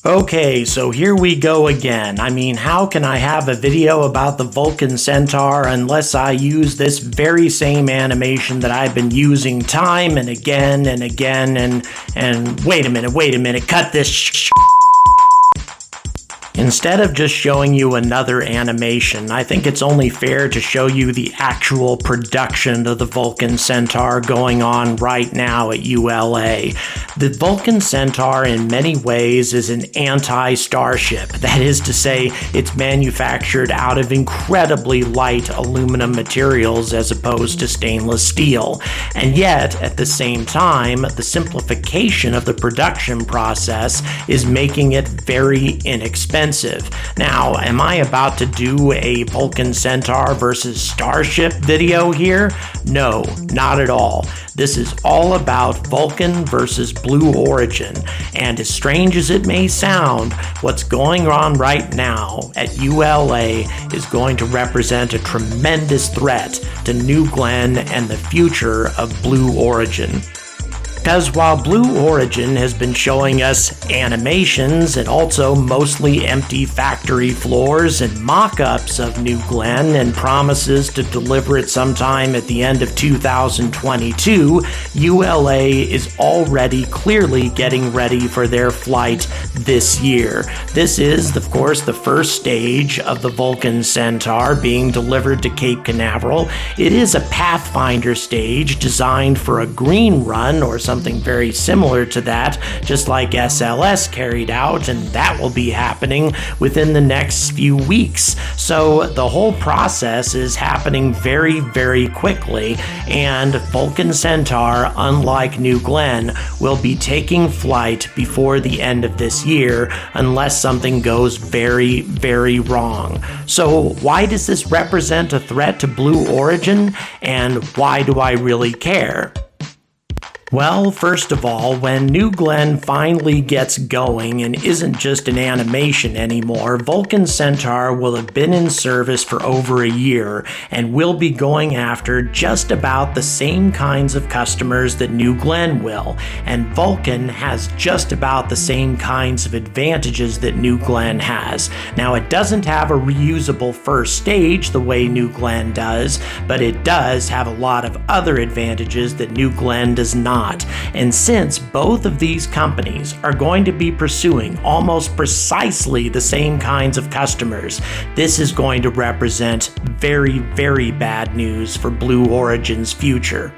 Okay, so here we go again. I mean, how can I have a video about the Vulcan Centaur unless I use this very same animation that I've been using time and again and again and wait a minute, cut this Instead of just showing you another animation, I think it's only fair to show you the actual production of the Vulcan Centaur going on right now at ULA. The Vulcan Centaur in many ways is an anti-starship. That is to say, it's manufactured out of incredibly light aluminum materials as opposed to stainless steel. And yet, at the same time, the simplification of the production process is making it very inexpensive. Now, am I about to do a Vulcan Centaur versus Starship video here? No, not at all. This is all about Vulcan versus Blue Origin, and as strange as it may sound, what's going on right now at ULA is going to represent a tremendous threat to New Glenn and the future of Blue Origin. Because while Blue Origin has been showing us animations and also mostly empty factory floors and mock-ups of New Glenn and promises to deliver it sometime at the end of 2022, ULA is already clearly getting ready for their flight this year. This is, of course, the first stage of the Vulcan Centaur being delivered to Cape Canaveral. It is a Pathfinder stage designed for a green run or something very similar to that, just like SLS carried out, and that will be happening within the next few weeks. So the whole process is happening very, very quickly, and Vulcan Centaur, unlike New Glenn, will be taking flight before the end of this year unless something goes very, very wrong. So why does this represent a threat to Blue Origin, and why do I really care? Well, first of all, when New Glenn finally gets going and isn't just an animation anymore, Vulcan Centaur will have been in service for over a year and will be going after just about the same kinds of customers that New Glenn will. And Vulcan has just about the same kinds of advantages that New Glenn has. Now, it doesn't have a reusable first stage the way New Glenn does, but it does have a lot of other advantages that New Glenn does not. And since both of these companies are going to be pursuing almost precisely the same kinds of customers, this is going to represent very, very bad news for Blue Origin's future.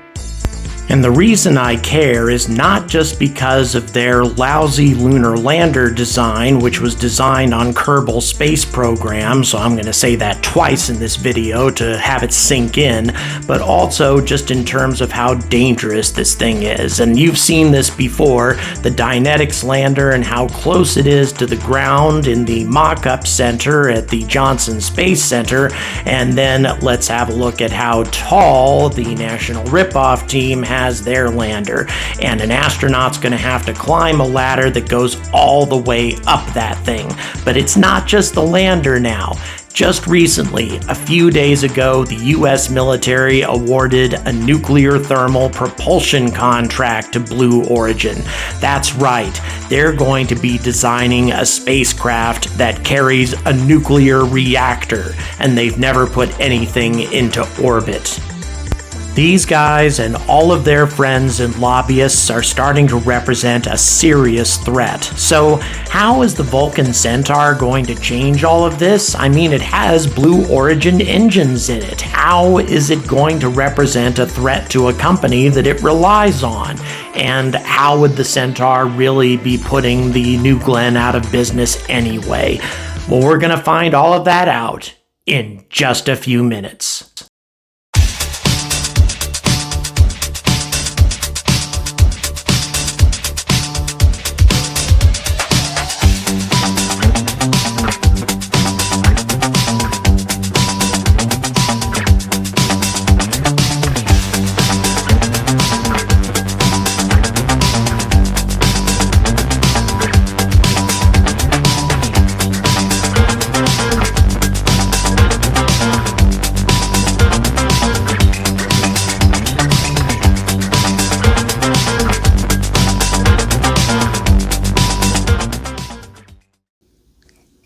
And the reason I care is not just because of their lousy lunar lander design, which was designed on Kerbal Space Program, so I'm going to say that twice in this video to have it sink in, but also just in terms of how dangerous this thing is. And you've seen this before, the Dynetics lander and how close it is to the ground in the mock-up center at the Johnson Space Center, and then let's have a look at how tall the National Ripoff team has their lander, and an astronaut's going to have to climb a ladder that goes all the way up that thing. But it's not just the lander now. Just recently, a few days ago, the US military awarded a nuclear thermal propulsion contract to Blue Origin. That's right, they're going to be designing a spacecraft that carries a nuclear reactor, and they've never put anything into orbit. These guys and all of their friends and lobbyists are starting to represent a serious threat. So how is the Vulcan Centaur going to change all of this? I mean, it has Blue Origin engines in it. How is it going to represent a threat to a company that it relies on? And how would the Centaur really be putting the New Glenn out of business anyway? Well, we're going to find all of that out in just a few minutes.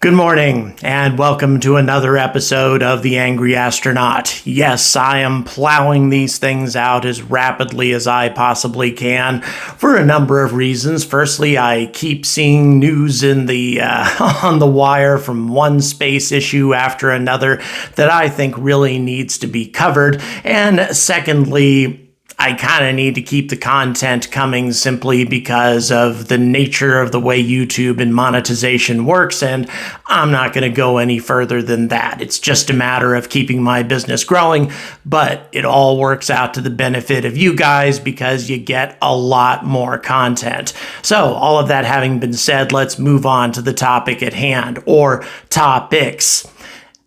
Good morning, and welcome to another episode of the Angry Astronaut. Yes, I am plowing these things out as rapidly as I possibly can for a number of reasons. Firstly, I keep seeing news in the on the wire from one space issue after another that I think really needs to be covered. And secondly, I kind of need to keep the content coming simply because of the nature of the way YouTube and monetization works, and I'm not going to go any further than that. It's just a matter of keeping my business growing, but it all works out to the benefit of you guys because you get a lot more content. So, all of that having been said, let's move on to the topic at hand, or topics.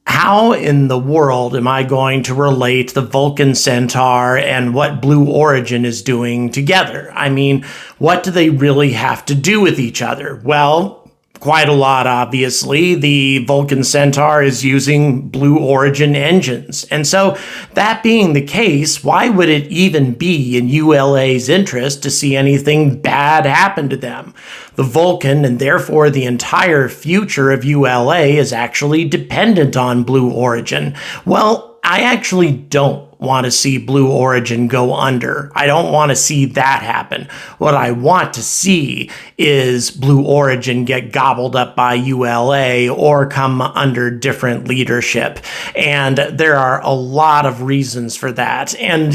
How in the world am I going to relate the Vulcan Centaur and what Blue Origin is doing together? I mean, what do they really have to do with each other? Well, quite a lot, obviously. The Vulcan Centaur is using Blue Origin engines. And so, that being the case, why would it even be in ULA's interest to see anything bad happen to them? The Vulcan, and therefore the entire future of ULA, is actually dependent on Blue Origin. Well, I actually don't want to see Blue Origin go under. I don't want to see that happen. What I want to see is Blue Origin get gobbled up by ULA or come under different leadership. And there are a lot of reasons for that. And,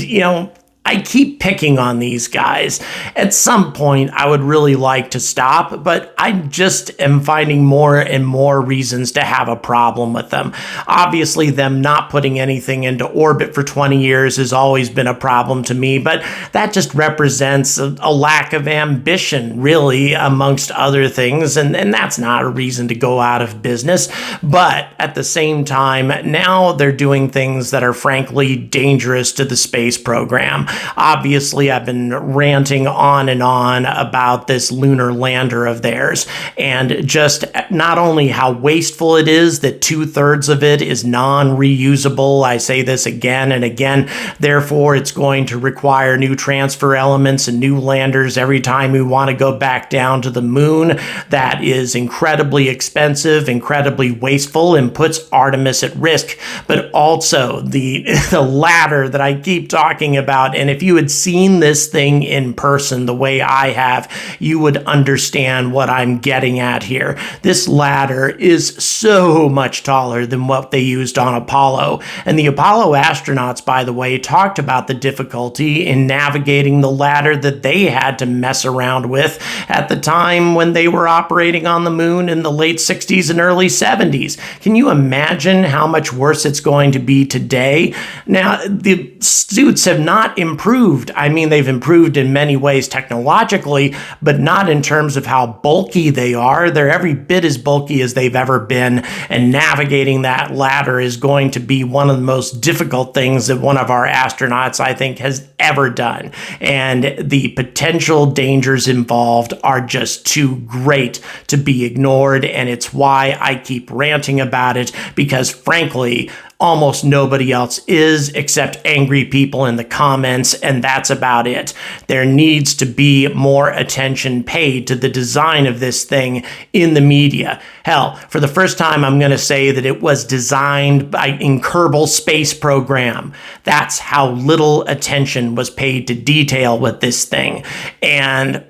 I keep picking on these guys. At some point, I would really like to stop, but I just am finding more and more reasons to have a problem with them. Obviously, them not putting anything into orbit for 20 years has always been a problem to me, but that just represents a lack of ambition, really, amongst other things, and that's not a reason to go out of business. But at the same time, now they're doing things that are frankly dangerous to the space program. Obviously, I've been ranting on and on about this lunar lander of theirs, and just not only how wasteful it is that 2/3 of it is non-reusable. I say this again and again. Therefore, it's going to require new transfer elements and new landers every time we want to go back down to the moon. That is incredibly expensive, incredibly wasteful, and puts Artemis at risk. But also the ladder that I keep talking about, and if you had seen this thing in person the way I have, you would understand what I'm getting at here. This ladder is so much taller than what they used on Apollo. And the Apollo astronauts, by the way, talked about the difficulty in navigating the ladder that they had to mess around with at the time when they were operating on the moon in the late 60s and early 70s. Can you imagine how much worse it's going to be today? Now, the suits have not improved. I mean, they've improved in many ways technologically, but not in terms of how bulky they are. They're every bit as bulky as they've ever been, and navigating that ladder is going to be one of the most difficult things that one of our astronauts, I think, has ever done. And the potential dangers involved are just too great to be ignored, and it's why I keep ranting about it, because frankly, almost nobody else is except angry people in the comments, and that's about it. There needs to be more attention paid to the design of this thing in the media. Hell, for the first time, I'm going to say that it was designed in Kerbal Space Program. That's how little attention was paid to detail with this thing. And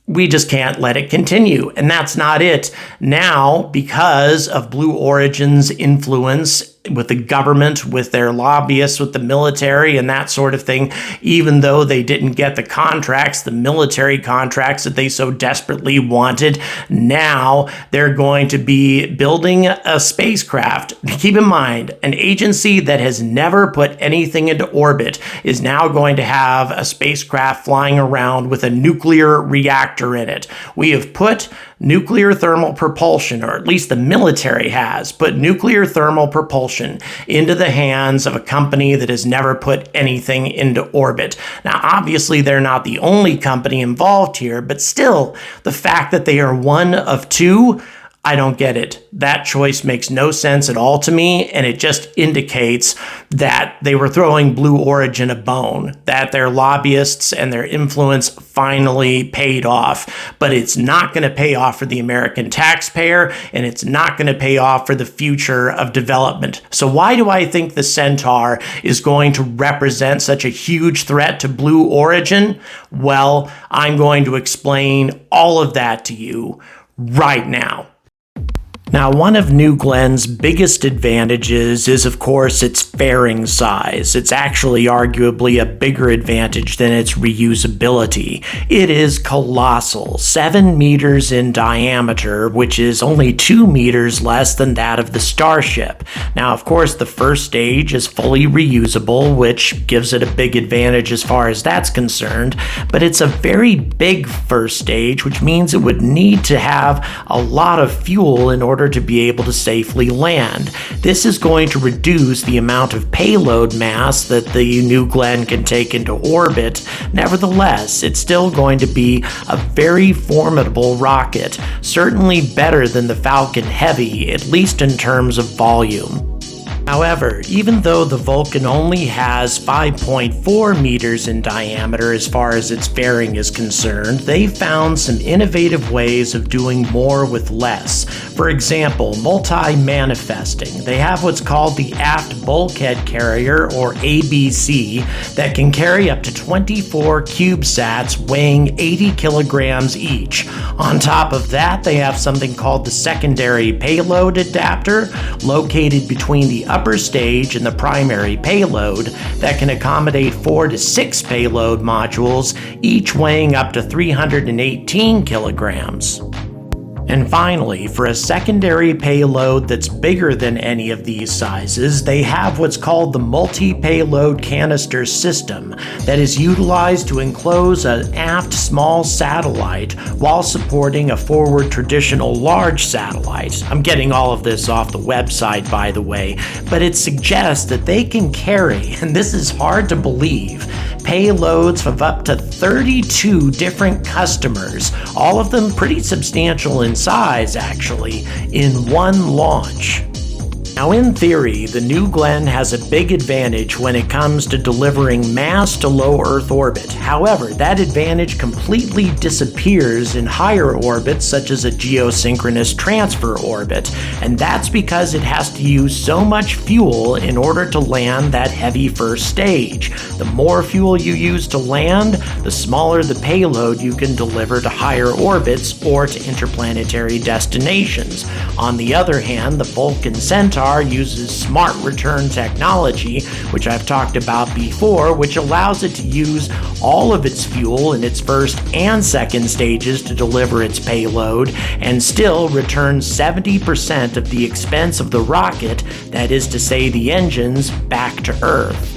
we just can't let it continue. And that's not it. Now, because of Blue Origin's influence with the government, with their lobbyists, with the military, and that sort of thing, even though they didn't get the contracts, the military contracts that they so desperately wanted, now they're going to be building a spacecraft. Keep in mind, an agency that has never put anything into orbit is now going to have a spacecraft flying around with a nuclear reactor in it. We have put nuclear thermal propulsion, or at least the military has put nuclear thermal propulsion into the hands of a company that has never put anything into orbit. Now, obviously, they're not the only company involved here, but still, the fact that they are one of two, I don't get it. That choice makes no sense at all to me, and it just indicates that they were throwing Blue Origin a bone, that their lobbyists and their influence finally paid off. But it's not going to pay off for the American taxpayer, and it's not going to pay off for the future of development. So why do I think the Centaur is going to represent such a huge threat to Blue Origin? Well, I'm going to explain all of that to you right now. Now, one of New Glenn's biggest advantages is, of course, its fairing size. It's actually arguably a bigger advantage than its reusability. It is colossal, 7 meters in diameter, which is only 2 meters less than that of the Starship. Now, of course, the first stage is fully reusable, which gives it a big advantage as far as that's concerned, but it's a very big first stage, which means it would need to have a lot of fuel in order to be able to safely land. This is going to reduce the amount of payload mass that the New Glenn can take into orbit. Nevertheless, it's still going to be a very formidable rocket, certainly better than the Falcon Heavy, at least in terms of volume. However, even though the Vulcan only has 5.4 meters in diameter as far as its fairing is concerned, they found some innovative ways of doing more with less. For example, multi-manifesting. They have what's called the Aft Bulkhead Carrier, or ABC, that can carry up to 24 CubeSats weighing 80 kilograms each. On top of that, they have something called the Secondary Payload Adapter, located between the upper stage and the primary payload, that can accommodate 4 to 6 payload modules, each weighing up to 318 kilograms. And finally, for a secondary payload that's bigger than any of these sizes, they have what's called the multi-payload canister system that is utilized to enclose an aft small satellite while supporting a forward traditional large satellite. I'm getting all of this off the website, by the way, but it suggests that they can carry, and this is hard to believe, payloads of up to 32 different customers, all of them pretty substantial in size, actually, in one launch. Now, in theory, the New Glenn has a big advantage when it comes to delivering mass to low Earth orbit. However, that advantage completely disappears in higher orbits, such as a geosynchronous transfer orbit, and that's because it has to use so much fuel in order to land that heavy first stage. The more fuel you use to land, the smaller the payload you can deliver to higher orbits or to interplanetary destinations. On the other hand, the Vulcan Centaur uses smart return technology, which I've talked about before, which allows it to use all of its fuel in its first and second stages to deliver its payload, and still return 70% of the expense of the rocket, that is to say the engines, back to Earth.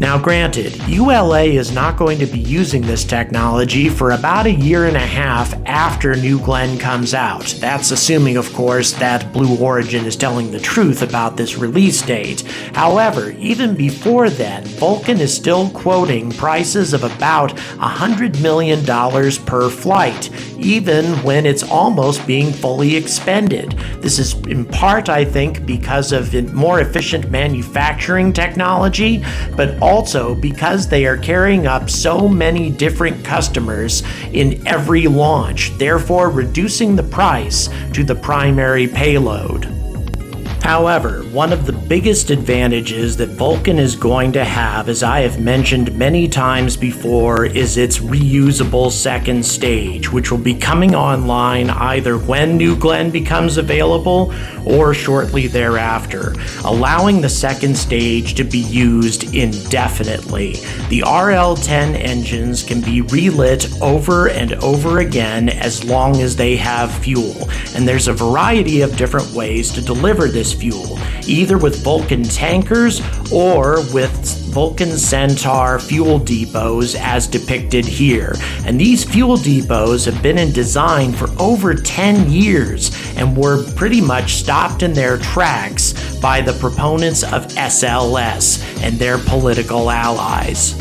Now granted, ULA is not going to be using this technology for about 1.5 years after New Glenn comes out. That's assuming, of course, that Blue Origin is telling the truth about this release date. However, even before then, Vulcan is still quoting prices of about $100 million per flight, even when it's almost being fully expended. This is in part, I think, because of more efficient manufacturing technology, but also because they are carrying up so many different customers in every launch, therefore reducing the price to the primary payload. However, one of the biggest advantages that Vulcan is going to have, as I have mentioned many times before, is its reusable second stage, which will be coming online either when New Glenn becomes available or shortly thereafter, allowing the second stage to be used indefinitely. The RL-10 engines can be relit over and over again as long as they have fuel, and there's a variety of different ways to deliver this fuel, either with Vulcan tankers or with Vulcan Centaur fuel depots as depicted here. And these fuel depots have been in design for over 10 years and were pretty much stopped in their tracks by the proponents of SLS and their political allies.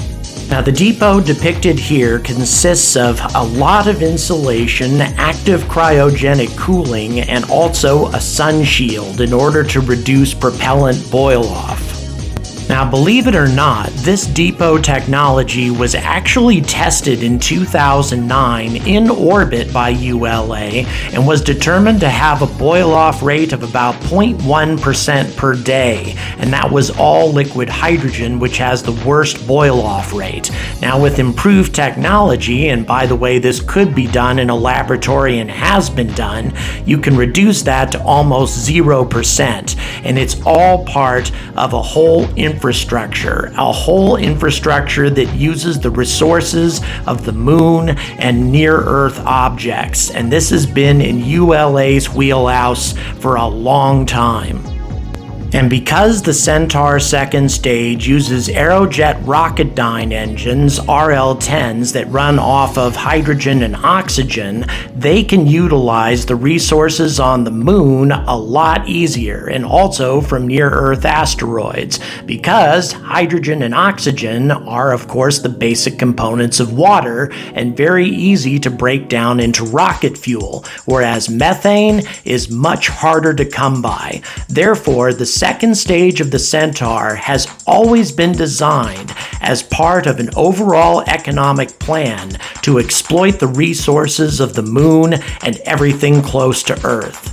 Now, the depot depicted here consists of a lot of insulation, active cryogenic cooling, and also a sun shield in order to reduce propellant boil-off. Now, believe it or not, this depot technology was actually tested in 2009 in orbit by ULA and was determined to have a boil-off rate of about 0.1% per day, and that was all liquid hydrogen, which has the worst boil-off rate. Now, with improved technology, and by the way, this could be done in a laboratory and has been done, you can reduce that to almost 0%, and it's all part of a whole infrastructure that uses the resources of the moon and near-Earth objects, and this has been in ULA's wheelhouse for a long time. And because the Centaur second stage uses Aerojet Rocketdyne engines, RL-10s, that run off of hydrogen and oxygen, they can utilize the resources on the moon a lot easier, and also from near-Earth asteroids, because hydrogen and oxygen are, of course, the basic components of water and very easy to break down into rocket fuel, whereas methane is much harder to come by. Therefore, the second stage of the Centaur has always been designed as part of an overall economic plan to exploit the resources of the moon and everything close to Earth.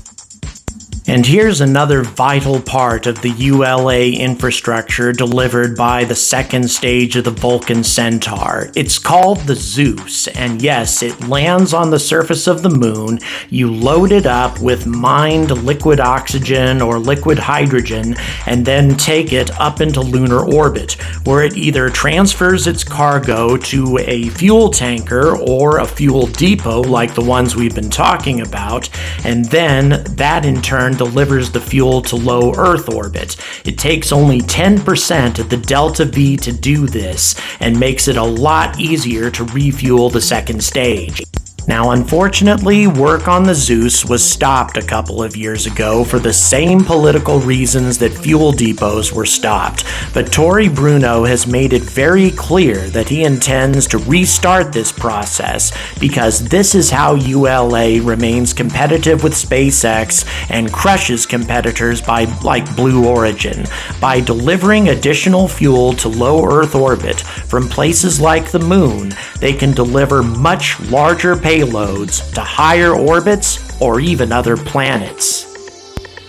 And here's another vital part of the ULA infrastructure delivered by the second stage of the Vulcan Centaur. It's called the Zeus, and yes, it lands on the surface of the moon. You load it up with mined liquid oxygen or liquid hydrogen, and then take it up into lunar orbit, where it either transfers its cargo to a fuel tanker or a fuel depot like the ones we've been talking about, and then that in turn delivers the fuel to low Earth orbit. It takes only 10% of the delta V to do this, and makes it a lot easier to refuel the second stage. Now, unfortunately, work on the Zeus was stopped a couple of years ago for the same political reasons that fuel depots were stopped, but Tory Bruno has made it very clear that he intends to restart this process, because this is how ULA remains competitive with SpaceX and crushes competitors like Blue Origin, by delivering additional fuel to low Earth orbit from places like the moon. They can deliver much larger payloads to higher orbits or even other planets.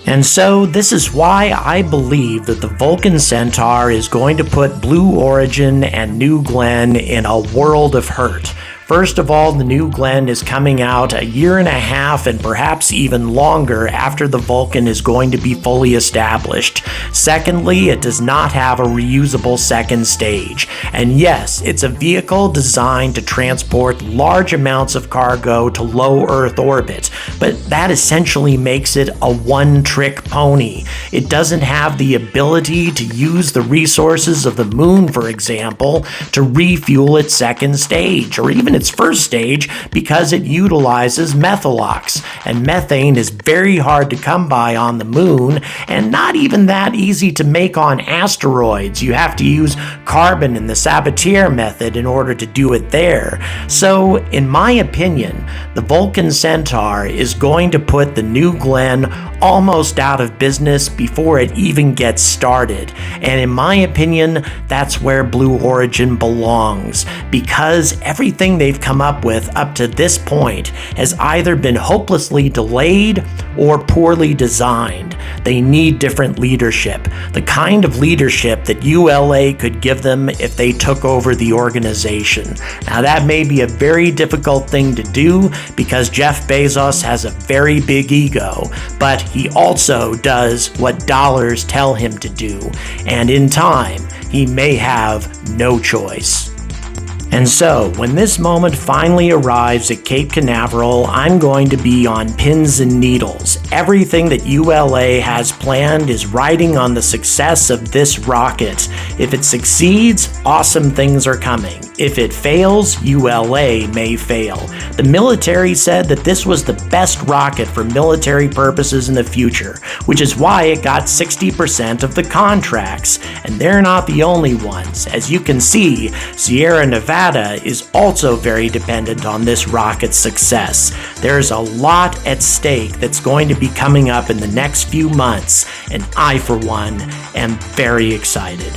And so this is why I believe that the Vulcan Centaur is going to put Blue Origin and New Glenn in a world of hurt. First of all, the New Glenn is coming out a year and a half and perhaps even longer after the Vulcan is going to be fully established. Secondly, it does not have a reusable second stage. And yes, it's a vehicle designed to transport large amounts of cargo to low Earth orbit, but that essentially makes it a one-trick pony. It doesn't have the ability to use the resources of the moon, for example, to refuel its second stage, or even its first stage, because it utilizes methalox, and methane is very hard to come by on the moon and not even that easy to make on asteroids. You have to use carbon in the Sabatier method in order to do it there. So, in my opinion, the Vulcan Centaur is going to put the New Glenn almost out of business before it even gets started. And in my opinion, that's where Blue Origin belongs, because everything they've come up with up to this point has either been hopelessly delayed or poorly designed. They need different leadership, the kind of leadership that ULA could give them if they took over the organization. Now, that may be a very difficult thing to do, because Jeff Bezos has a very big ego, but he also does what dollars tell him to do, and in time, he may have no choice. And so, when this moment finally arrives at Cape Canaveral, I'm going to be on pins and needles. Everything that ULA has planned is riding on the success of this rocket. If it succeeds, awesome things are coming. If it fails, ULA may fail. The military said that this was the best rocket for military purposes in the future, which is why it got 60% of the contracts. And they're not the only ones. As you can see, Sierra Nevada is also very dependent on this rocket's success. There's a lot at stake that's going to be coming up in the next few months, and I, for one, am very excited.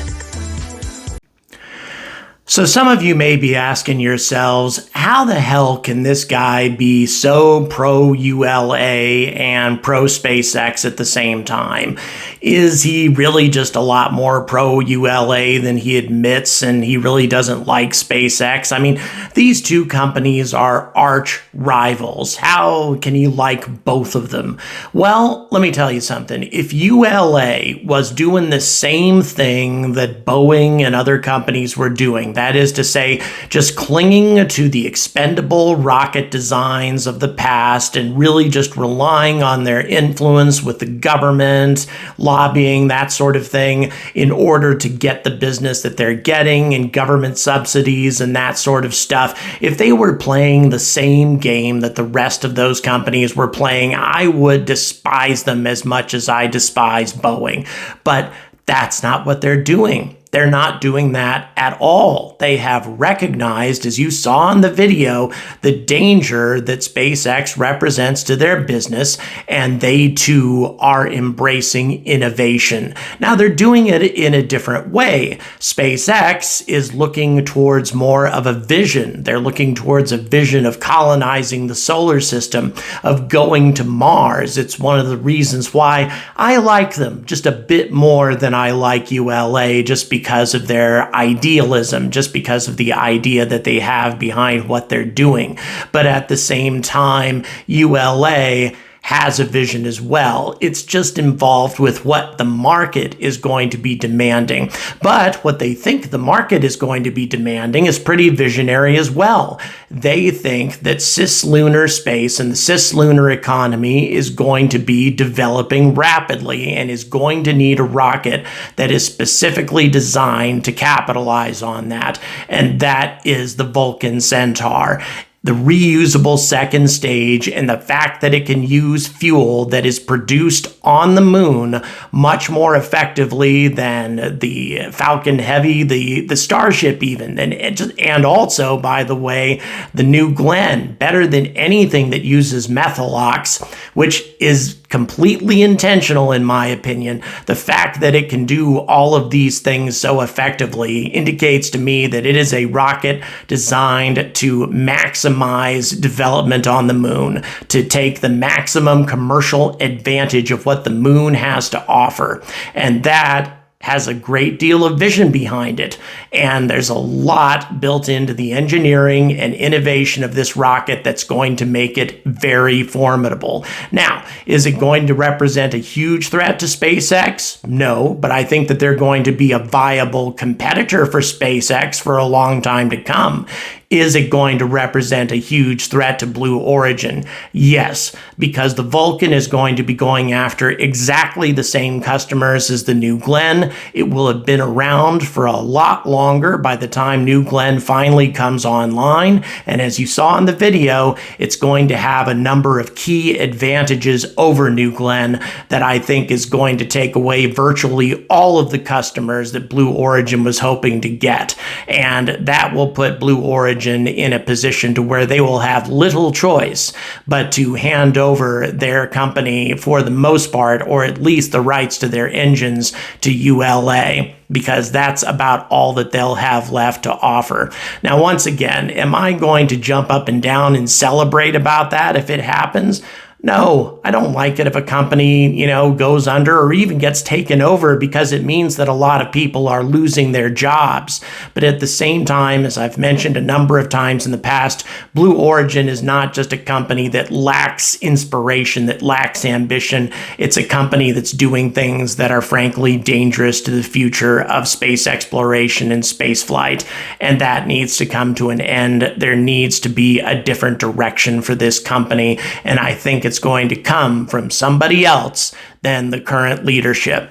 So some of you may be asking yourselves, how the hell can this guy be so pro-ULA and pro-SpaceX at the same time? Is he really just a lot more pro-ULA than he admits, and he really doesn't like SpaceX? I mean, these two companies are arch rivals. How can you like both of them? Well, let me tell you something. If ULA was doing the same thing that Boeing and other companies were doing, that is to say, just clinging to the expendable rocket designs of the past and really just relying on their influence with the government, lobbying, that sort of thing, in order to get the business that they're getting and government subsidies and that sort of stuff. If they were playing the same game that the rest of those companies were playing, I would despise them as much as I despise Boeing. But that's not what they're doing. They're not doing that at all. They have recognized, as you saw in the video, the danger that SpaceX represents to their business, and they too are embracing innovation. Now, they're doing it in a different way. SpaceX is looking towards more of a vision. They're looking towards a vision of colonizing the solar system, of going to Mars. It's one of the reasons why I like them just a bit more than I like ULA, just because of their idealism, just because of the idea that they have behind what they're doing. But at the same time, ULA has a vision as well. It's just involved with what the market is going to be demanding. But what they think the market is going to be demanding is pretty visionary as well. They think that cis-lunar space and the cis-lunar economy is going to be developing rapidly and is going to need a rocket that is specifically designed to capitalize on that. And that is the Vulcan Centaur. The reusable second stage, and the fact that it can use fuel that is produced on the moon much more effectively than the Falcon Heavy, the Starship even, and also, by the way, the New Glenn, better than anything that uses methalox, which is completely intentional in my opinion. The fact that it can do all of these things so effectively indicates to me that it is a rocket designed to maximize development on the moon, to take the maximum commercial advantage of what the moon has to offer. And that has a great deal of vision behind it. And there's a lot built into the engineering and innovation of this rocket that's going to make it very formidable. Now, is it going to represent a huge threat to SpaceX? No, but I think that they're going to be a viable competitor for SpaceX for a long time to come. Is it going to represent a huge threat to Blue Origin? Yes, because the Vulcan is going to be going after exactly the same customers as the New Glenn. It will have been around for a lot longer by the time New Glenn finally comes online. And as you saw in the video, it's going to have a number of key advantages over New Glenn that I think is going to take away virtually all of the customers that Blue Origin was hoping to get. And that will put Blue Origin in a position to where they will have little choice but to hand over their company for the most part, or at least the rights to their engines, to ULA, because that's about all that they'll have left to offer. Now, once again, am I going to jump up and down and celebrate about that if it happens? No, I don't like it if a company, goes under or even gets taken over, because it means that a lot of people are losing their jobs. But at the same time, as I've mentioned a number of times in the past, Blue Origin is not just a company that lacks inspiration, that lacks ambition. It's a company that's doing things that are frankly dangerous to the future of space exploration and space flight. And that needs to come to an end. There needs to be a different direction for this company. And I think it's going to come from somebody else than the current leadership.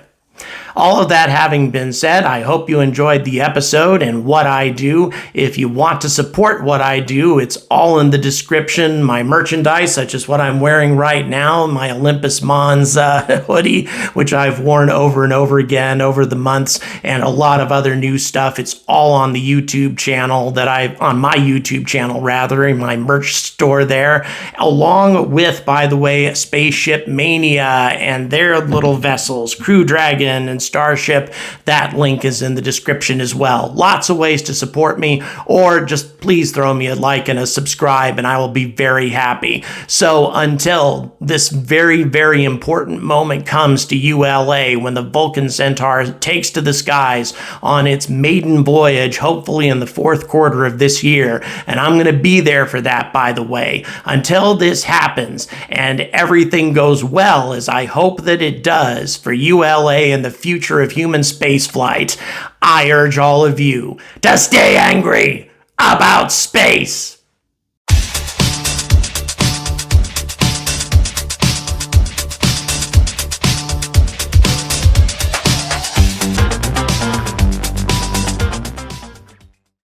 All of that having been said, I hope you enjoyed the episode and what I do. If you want to support what I do, it's all in the description. My merchandise, such as what I'm wearing right now, my Olympus Mons hoodie, which I've worn over and over again over the months, and a lot of other new stuff. It's all on the YouTube channel on my YouTube channel rather, in my merch store there, along with, by the way, Spaceship Mania and their little vessels, Crew Dragon and Starship. That link is in the description as well. Lots of ways to support me, or just please throw me a like and a subscribe, and I will be very happy. So until this very, very important moment comes to ULA, when the Vulcan Centaur takes to the skies on its maiden voyage, hopefully in the fourth quarter of this year, and I'm going to be there for that, by the way. Until this happens and everything goes well, as I hope that it does for ULA and the future of human spaceflight, I urge all of you to stay angry about space.